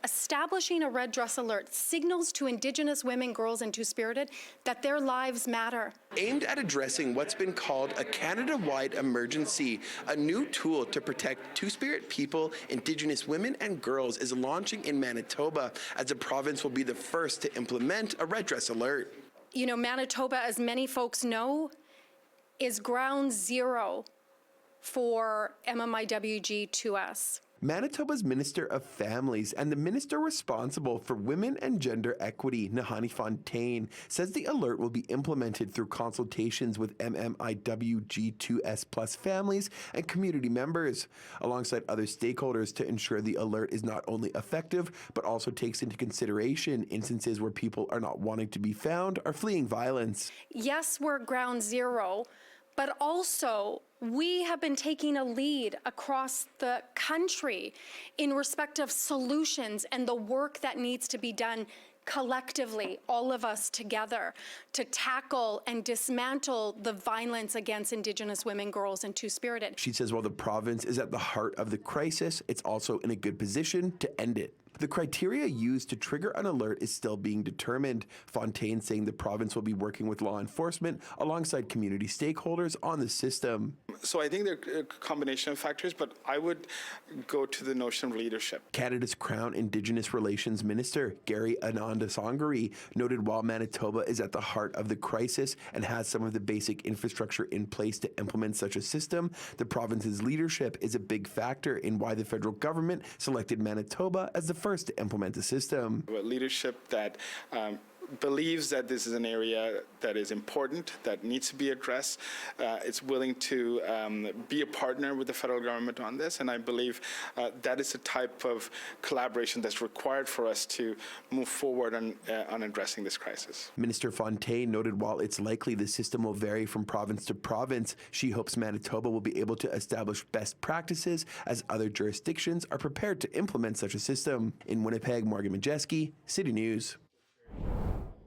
establishing a red dress alert signals to Indigenous women, girls, and Two-Spirited that their lives matter. Aimed at addressing what's been called a Canada-wide emergency, a new tool to protect Two-Spirit people, Indigenous women, and girls is launching in Manitoba, as the province will be the first to implement a red dress alert. You know, Manitoba, as many folks know, is ground zero for MMIWG2S. Manitoba's Minister of Families and the minister responsible for women and gender equity, Nahani Fontaine, says the alert will be implemented through consultations with MMIWG2S plus families and community members, alongside other stakeholders, to ensure the alert is not only effective, but also takes into consideration instances where people are not wanting to be found or fleeing violence. Yes, we're ground zero, but also we have been taking a lead across the country in respect of solutions and the work that needs to be done collectively, all of us together, to tackle and dismantle the violence against Indigenous women, girls, and Two-Spirited. She says while the province is at the heart of the crisis, it's also in a good position to end it. The criteria used to trigger an alert is still being determined. Fontaine saying the province will be working with law enforcement alongside community stakeholders on the system. So I think there are a combination of factors, but I would go to the notion of leadership. Canada's Crown Indigenous Relations Minister, Gary Anandasangari, noted while Manitoba is at the heart of the crisis and has some of the basic infrastructure in place to implement such a system, the province's leadership is a big factor in why the federal government selected Manitoba as the first to implement the system. Leadership that believes that this is an area that is important, that needs to be addressed. It's willing to be a partner with the federal government on this, and I believe that is the type of collaboration that's required for us to move forward on addressing this crisis. Minister Fontaine noted while it's likely the system will vary from province to province, she hopes Manitoba will be able to establish best practices as other jurisdictions are prepared to implement such a system. In Winnipeg, Modjeski, City News.